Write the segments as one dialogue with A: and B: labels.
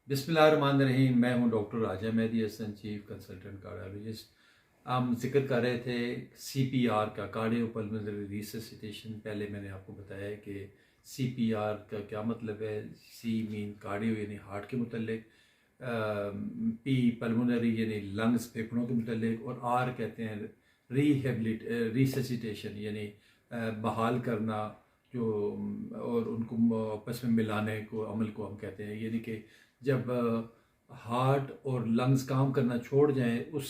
A: बिस्मिल्लाहिर्रहमानिर्रहीम। मैं हूं doctor Raja Mehdi Hasan, chief consultant cardiologist. हम जिक्र कर रहे थे CPR का, कार्डियोपल्मोनरी रिससिटेशन। पहले मैंने आपको बताया कि CPR का क्या मतलब है। C मीन कार्डियो यानी हार्ट के मुतल्लिक, P पल्मोनरी यानी लंग्स फेफड़ों के मुतल्लिक, और R कहते हैं रिससिटेशन यानी बहाल करना जो, और उनको आपस में मिलाने को अमल को हम कहते हैं। यानी कि जब हार्ट और लंग्स काम करना छोड़ जाएं, उस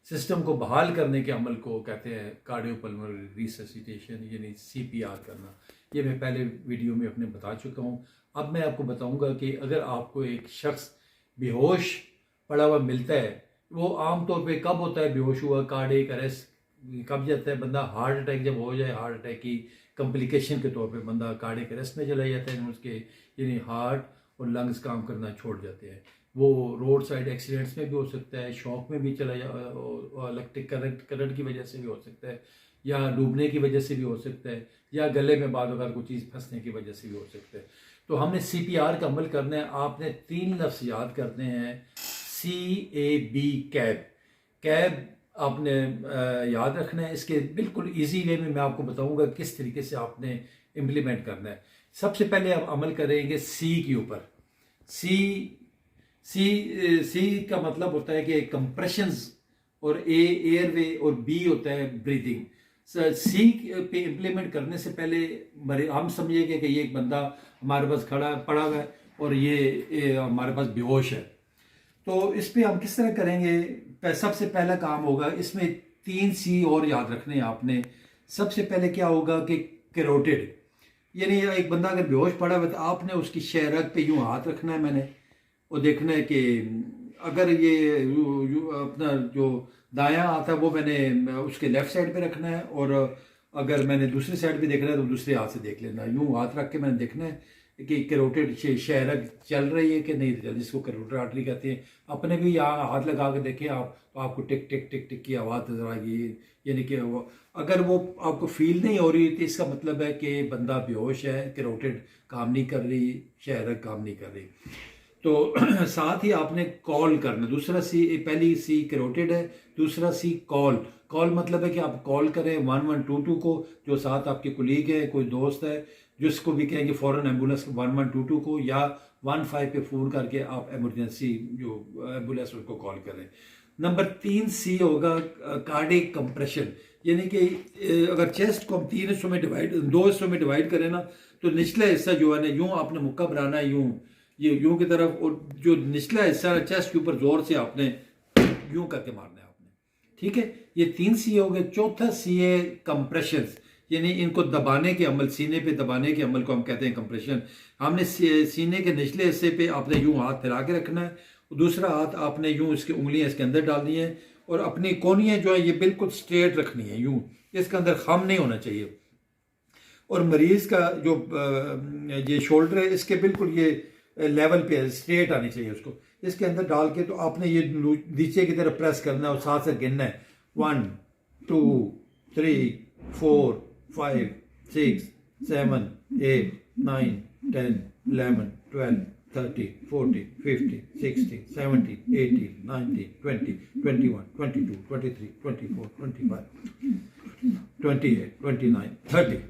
A: सिस्टम को बहाल करने के अमल को कहते हैं कार्डियोपल्मोनरी रिससिटेशन यानी CPR करना। ये मैं पहले वीडियो में अपने बता चुका हूँ। अब मैं आपको बताऊंगा कि अगर आपको एक शख्स बेहोश पड़ा हुआ मिलता है, वो आमतौर पे कब होता है बेहोश हुआ, कार्डियक अरेस्ट कब जाता है बंदा, हार्ट अटैक जब हो जाए, हार्ट अटैक की कॉम्प्लिकेशन के तौर पे बंदा कार्डियक अरेस्ट में चला जाता है, उसके यानी हार्ट और लंग्स काम करना छोड़ जाते हैं। वो रोड साइड एक्सीडेंट्स में भी हो सकता है, शॉक में भी चला जा, इलेक्ट्रिक करंट की वजह से भी हो सकता है, या डूबने की वजह से भी हो सकता है, या गले में बाद अगर कोई चीज़ फंसने की वजह से भी हो सकता है। तो हमने CPR का अमल करना है। आपने 3 लफ्ज़ याद करने हैं, CAB कैब। कैब आपने याद रखना है। इसके बिल्कुल इजी वे में मैं आपको बताऊंगा किस तरीके से आपने इम्प्लीमेंट करना है। सबसे पहले आप अमल करेंगे C के ऊपर। सी का मतलब होता है कि कंप्रेशंस, और एयरवे, और B होता है ब्रीदिंग। C पे इम्प्लीमेंट करने से पहले हम समझेंगे कि ये एक बंदा हमारे पास पड़ा हुआ है और ये हमारे पास बेहोश है। तो इस पे हम किस तरह करेंगे। सबसे पहला काम होगा, इसमें 3 C और याद रखने हैं आपने। सबसे पहले क्या होगा कि कैरोटिड, यानी एक बंदा अगर बेहोश पड़ा हुआ तो आपने उसकी शहरक पे यूं हाथ रखना है मैंने, और देखना है कि अगर ये अपना जो दायां हाथ है वो मैंने उसके लेफ्ट साइड पे रखना है, और अगर मैंने दूसरी साइड पे देखना है तो दूसरे हाथ से देख लेना है। यूं हाथ रख के मैंने देखना है कि कैरोटिड शहरक चल रही है कि नहीं चल, जिसको कैरोटिड आर्टरी कहते हैं। अपने भी यहाँ हाथ लगा के देखें आप, तो आपको टिक टिक टिक टिक की आवाज़ नजर आएगी। यानी कि वो अगर वो आपको फील नहीं हो रही तो इसका मतलब है कि बंदा बेहोश है, कैरोटिड काम नहीं कर रही, शहरक काम नहीं कर रही। तो साथ ही आपने कॉल करना। दूसरा C, पहली C कैरोटिड है, दूसरा C कॉल। कॉल मतलब है कि आप कॉल करें 1122 को, जो साथ आपके कुलीग है, कोई दोस्त है, जिसको भी कहेंगे फ़ौरन एम्बुलेंस 1122 को, या 15 पे फ़ोन करके आप एमरजेंसी जो एम्बुलेंस उसको कॉल करें। नंबर 3 C होगा कार्डियक कंप्रेशन, यानी कि अगर चेस्ट को हम 2 हिस्सों में डिवाइड करें ना, तो निचला हिस्सा जो है ना, यूं आपने मुक्का बनाना है, यूं की तरफ, और जो निचला हिस्सा चेस्ट के ऊपर जोर से आपने यूं करके मारना है आपने। ठीक है, ये 3 C हो गए। चौथा C है कंप्रेशन, यानी इनको दबाने के अमल, सीने पे दबाने के अमल को हम कहते हैं कंप्रेशन। हमने सीने के निचले हिस्से पे आपने यूं हाथ फैला के रखना है, दूसरा हाथ आपने यूं इसकी उंगलियां इसके अंदर डालनी है, और अपनी कोनियां जो है ये बिल्कुल स्ट्रेट रखनी है, यूं, इसके अंदर खम नहीं होना चाहिए। और मरीज का जो ये शोल्डर है, इसके बिल्कुल ये लेवल पे स्ट्रेट आनी चाहिए उसको। इसके अंदर डाल के तो आपने ये नीचे की तरफ प्रेस करना है, और साथ से गिनना है 1 2 3 4 5 6 7 8 9 10 11 12 13 14 15 16 17 18 19 20 21 22 23 24 25 28 29 30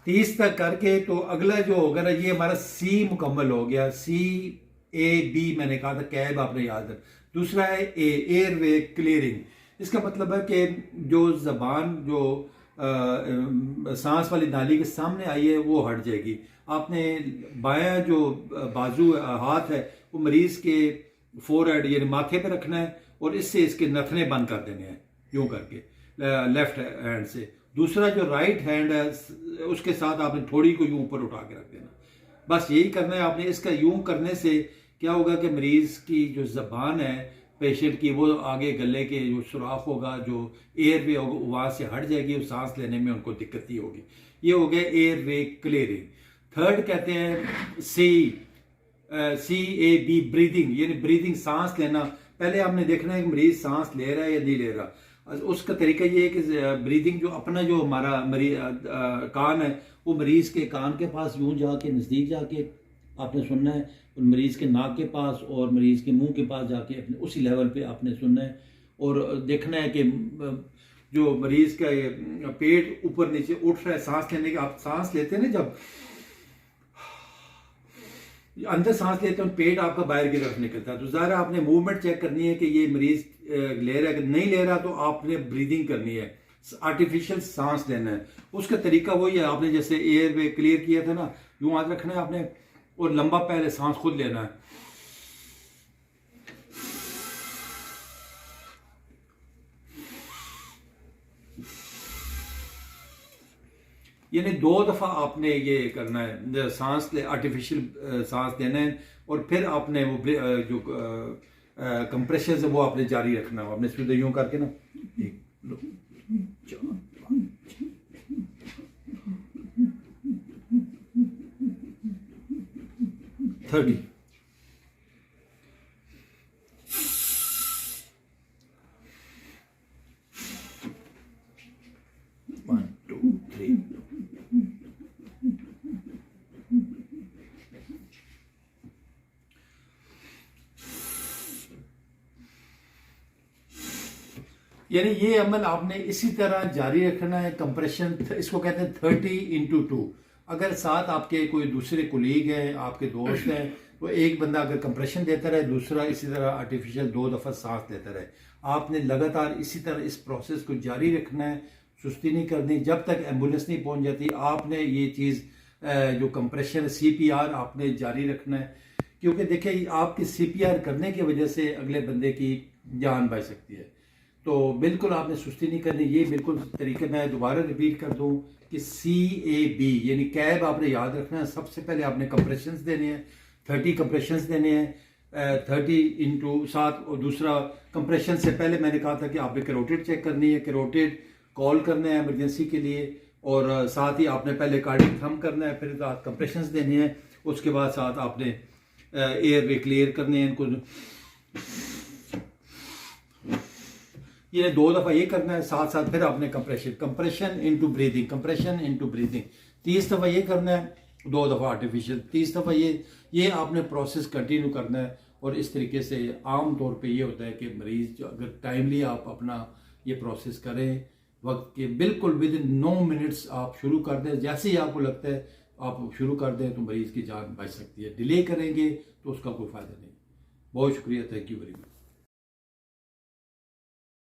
A: 30 तक करके, तो अगला जो होगा ना, ये हमारा C मुकम्मल हो गया। CAB मैंने कहा था, कैब आपने याद है। दूसरा है एयरवे क्लियरिंग। इसका मतलब है कि जो जबान जो सांस वाली नाली के सामने आई है वो हट जाएगी। आपने बायां जो बाजू हाथ है वो मरीज के फोरहेड यानी माथे पे रखना है, और इससे इसके नथने बंद कर देने हैं यूं करके लेफ्ट हैंड से। दूसरा जो राइट हैंड है उसके साथ आपने थोड़ी को यूं ऊपर उठा के रख देना। बस यही करना है आपने। इसका यूं करने से क्या होगा कि मरीज की जो जबान है पेशेंट की, वो आगे गले के जो सुराख होगा, जो एयरवे होगा, वहां से हट जाएगी, और सांस लेने में उनको दिक्कत ही होगी। ये हो गया एयरवे क्लियरिंग। थर्ड कहते हैं CAB ब्रीदिंग, यानी ब्रीदिंग सांस लेना। पहले आपने देखना है कि मरीज सांस ले रहा है या नहीं ले रहा। उसका तरीका ये है कि ब्रीदिंग जो अपना जो हमारा कान है, वो मरीज के कान के पास यूं जाके नजदीक जाके
B: आपने सुनना है, और मरीज़ के नाक के पास और मरीज़ के मुंह के पास जाके अपने उसी लेवल पे आपने सुनना है, और देखना है कि जो मरीज़ का ये पेट ऊपर नीचे उठ रहा है सांस लेने के, आप सांस लेते हैं ना जब अंदर सांस लेते हैं पेट आपका बाहर की तरफ निकलता है, तो ज़रा आपने मूवमेंट चेक करनी है कि ये मरीज ले रहा है, नहीं ले रहा तो आपने ब्रीदिंग करनी है, आर्टिफिशियल सांस लेना है। उसका तरीका वही है, आपने जैसे एयर वे क्लियर किया था ना, यूं हाथ रखना है आपने और लंबा पहले सांस खुद लेना है। यानी 2 दफ़ा आपने ये करना है, सांस ले आर्टिफिशियल सांस लेना है, और फिर आपने वो जो कंप्रेशन है वो आपने जारी रखना है। आपने सीधे यूं करके ना 1 2 4 5 30 1 2 3 यानी ये अमल आपने इसी तरह जारी रखना है। कंप्रेशन इसको कहते हैं 30x2। अगर साथ आपके कोई दूसरे कोलीग हैं, आपके दोस्त हैं, तो एक बंदा अगर कंप्रेशन देता रहे, दूसरा इसी तरह आर्टिफिशियल 2 दफ़ा सांस लेता रहे। आपने लगातार इसी तरह इस प्रोसेस को जारी रखना है, सुस्ती नहीं करनी जब तक एम्बुलेंस नहीं पहुंच जाती। आपने ये चीज़ जो कंप्रेशन CPR आपने जारी रखना है, क्योंकि देखिए आपकी CPR करने की वजह से अगले बंदे की जान बच सकती है। तो बिल्कुल आपने सुस्ती नहीं करनी। ये बिल्कुल तरीके मैं दोबारा रिपीट कर दूं कि CAB यानी कैब आपने याद रखना है। सबसे पहले आपने कंप्रेशंस देने हैं, 30 कंप्रेशंस देने हैं 30x7, और दूसरा कंप्रेशन से पहले मैंने कहा था कि आपने कैरोटिड चेक करनी है, कैरोटिड कॉल करना है इमरजेंसी के लिए, और साथ ही आपने पहले कार्डिक थंब करना है, फिर साथ कंप्रेशंस देने हैं, उसके बाद साथ आपने एयर वे क्लियर करने हैं इनको। ये 2 दफ़ा ये करना है, साथ साथ फिर आपने compression into breathing, compression into breathing 30 दफ़ा ये करना है, 2 दफ़ा आर्टिफिशियल 30 दफ़ा ये आपने प्रोसेस कंटिन्यू करना है। और इस तरीके से आम तौर पे ये होता है कि मरीज़ अगर टाइमली आप अपना ये प्रोसेस करें वक्त के बिल्कुल विद इन 9 मिनट्स आप शुरू कर दें, जैसे ही आपको लगता है आप शुरू कर दें तो मरीज़ की जान बच सकती है। डिले करेंगे तो उसका कोई फ़ायदा नहीं। बहुत शुक्रिया, थैंक यू वेरी मच।